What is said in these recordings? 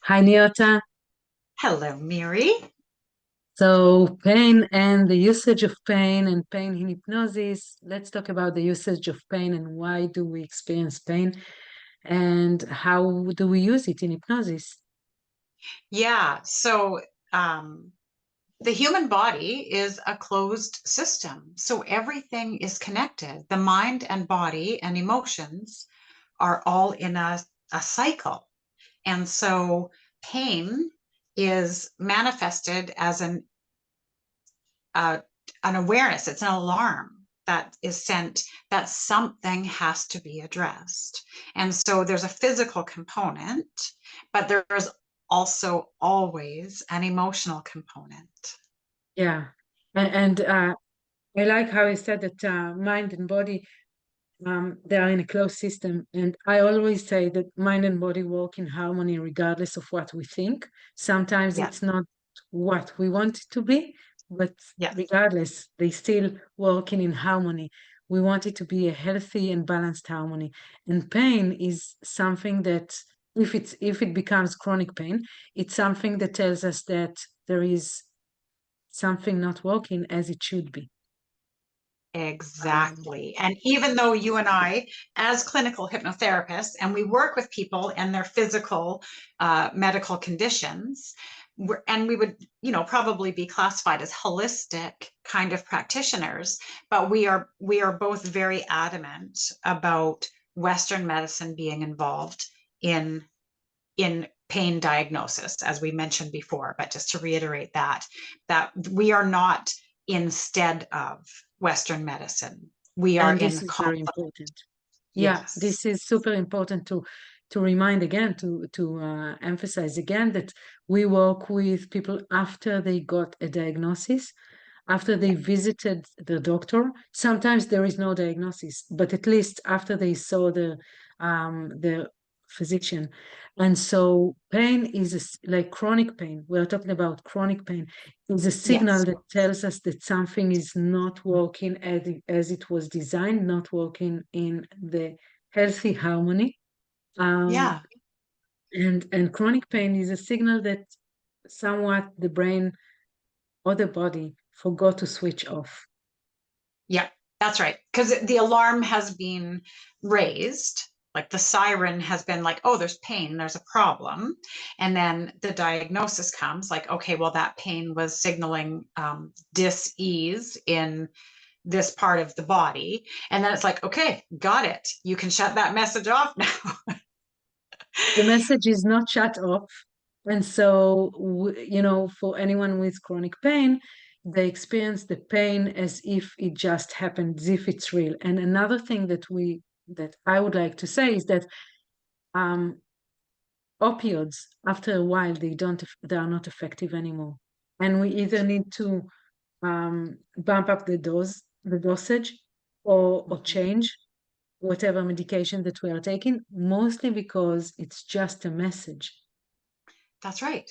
Hi, Neota. Hello, Miri. So, pain and the usage of pain and pain in hypnosis. Let's talk about the usage of pain and why do we experience pain and how do we use it in hypnosis? Yeah, so um, the human body is a closed system. So everything is connected. The mind and body and emotions are all in a cycle. And so pain is manifested as uh, an awareness, it's an alarm that is sent that something has to be addressed. And so there's a physical component, but there's also always an emotional component. Yeah. And I like how you said that mind and body, they are in a closed system. And I always say that mind and body work in harmony regardless of what we think. Sometimes Yeah, it's not what we want it to be, but yeah, regardless, they still working in harmony. We want it to be a healthy and balanced harmony. And pain is something that if it becomes chronic pain, it's something that tells us that there is something not working as it should be. Um, exactly. And even though you and I, as clinical hypnotherapists, and we work with people and their physical medical conditions, and we would, probably be classified as holistic kind of practitioners, but we are both very adamant about Western medicine being involved in pain diagnosis, as we mentioned before. But just to reiterate that we are not instead of Western medicine. We are and this in is very conflict. important. Yeah, Yes. this is super important to remind again, to emphasize again that we work with people after they got a diagnosis, after they Yeah. visited the doctor. Sometimes there is no diagnosis, but at least after they saw the physician. And so pain is like chronic pain. We're talking about chronic pain is a signal Yes. that tells us that something is not working as it was designed, not working in the healthy harmony. Um, Yeah. and chronic pain is a signal that somewhat the brain or the body forgot to switch off. Yeah. That's right. Because the alarm has been raised. Like the siren has been like, oh, there's pain, there's a problem. And then the diagnosis comes like, okay, well, that pain was signaling dis-ease in this part of the body. And then it's like, okay, got it. You can shut that message off now. The message is not shut off. And so, for anyone with chronic pain, they experience the pain as if it just happened, as if it's real. And another thing that I would like to say is that um, opioids, after a while, they are not effective anymore. And we either need to bump up the dosage, or change whatever medication that we are taking, mostly because it's just a message. That's right.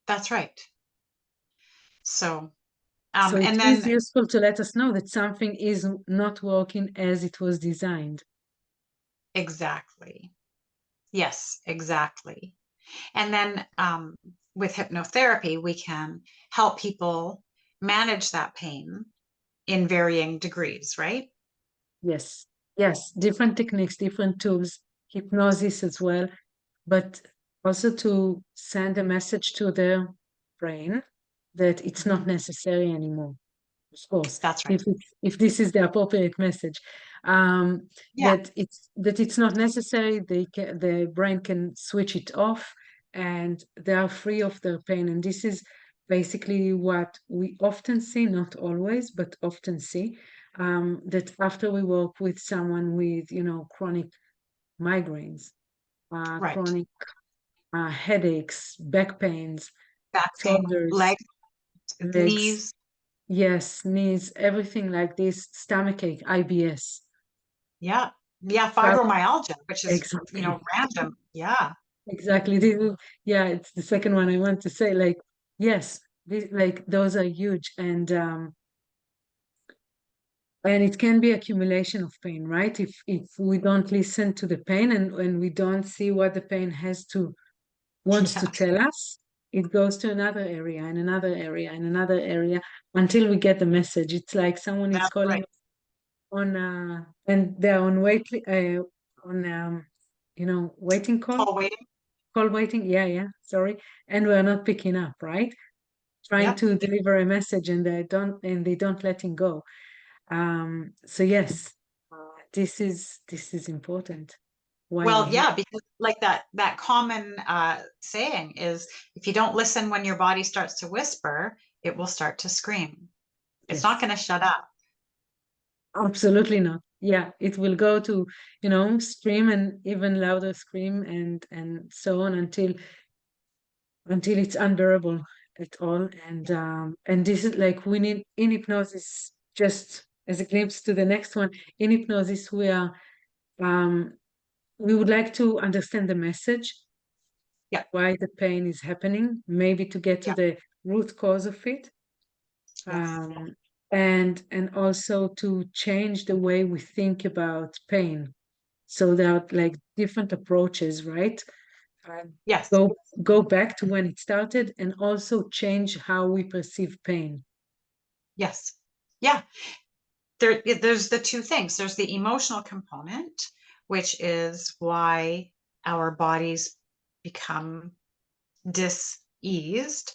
That's right. So, So it and is then useful to let us know that something is not working as it was designed. exactly. Yes, exactly. And then with hypnotherapy, we can help people manage that pain in varying degrees, right? Yes, yes, different techniques, different tools, hypnosis as well, but also to send a message to their brain that it's not Mhm. necessary anymore. Of course, That's right. if this is the appropriate message, Yeah, that it's not necessary, the brain can switch it off, and they are free of their pain. And this is basically what we often see, not always, but often see, that after we work with someone with, chronic migraines, right. chronic headaches, back pains, Back pain, shoulders, legs, legs, knees. yes, knees, everything like this, stomach ache, IBS. Yeah. Yeah. Fab- Fibromyalgia, which is, exactly. random. Yeah. Exactly. Yeah, it's the second one I want to say. Like, yes, like those are huge, and it can be accumulation of pain, right? If we don't listen to the pain and we don't see what the pain has to wants to Yeah, tell us, it goes to another area and another area and another area until we get the message. It's like someone is that's calling right. on and they're on on waiting Call waiting. call waiting. Yeah, sorry. And we're not picking up, right? Trying Yep. to deliver a message and they don't letting go. So yes, this is important. Why we're Well, here. yeah, because like that common saying is, if you don't listen when your body starts to whisper, it will start to scream. It's not Yes, going to shut up. absolutely not. Yeah, it will go to, scream and even louder scream and so on until it's unbearable at all. And this is like we need in hypnosis, just as a glimpse to the next one, in hypnosis um we would like to understand the message, Yeah. why the pain is happening, maybe to get to Yeah. the root cause of it, Yes. um, and also to change the way we think about pain. So there are like different approaches, right? Um, Yes. go back to when it started and also change how we perceive pain. Yes. Yeah. There's the two things. There's the emotional component, which is why our bodies become diseased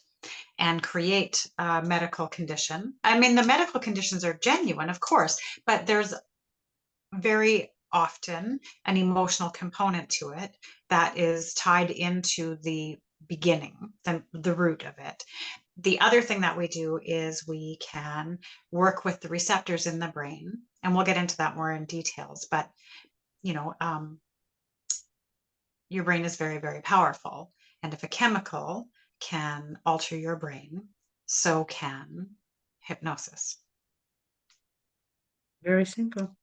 and create a medical condition. I mean, the medical conditions are genuine, of course, but there's very often an emotional component to it that is tied into the beginning, the root of it. The other thing that we do is we can work with the receptors in the brain, and we'll get into that more in details, but you know, your brain is very, very powerful. And if a chemical can alter your brain, so can hypnosis. Very simple.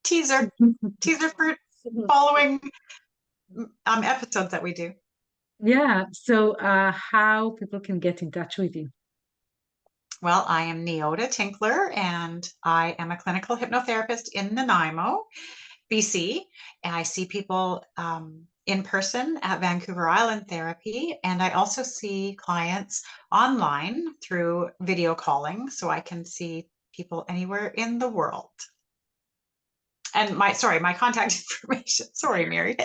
Teaser, teaser for following episodes that we do. Yeah. So, how people can get in touch with you? Well, I am Neota Tinkler, and I am a clinical hypnotherapist in Nanaimo, BC. And I see people in person at Vancouver Island Therapy. And I also see clients online through video calling, so I can see people anywhere in the world. And my contact information, sorry, Miri.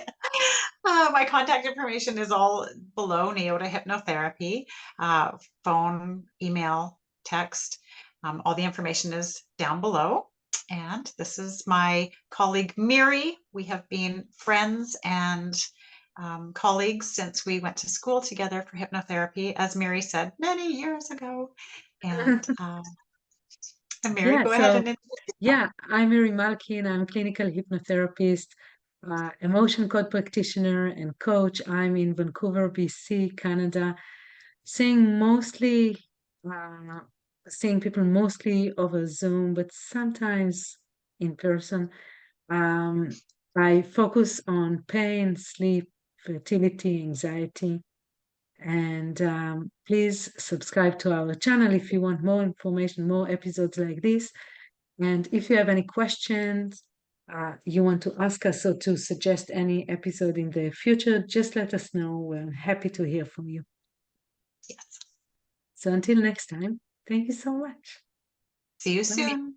My contact information is all below. Neota Hypnotherapy, phone, email, text. All the information is down below. And this is my colleague Miri. We have been friends and colleagues since we went to school together for hypnotherapy, as Miri said, many years ago. And Miri, Yeah. go ahead So, and yeah, I'm Miri Malkin. I'm a clinical hypnotherapist, emotion code practitioner, and coach. I'm in Vancouver, BC, Canada, seeing mostly, uh, seeing people mostly over Zoom, but sometimes in person. Um, I focus on pain, sleep, fertility, anxiety. And please subscribe to our channel if you want more information, more episodes like this. And if you have any questions, you want to ask us or to suggest any episode in the future, just let us know. We're happy to hear from you. yes. So until next time, thank you so much. See you Bye. soon.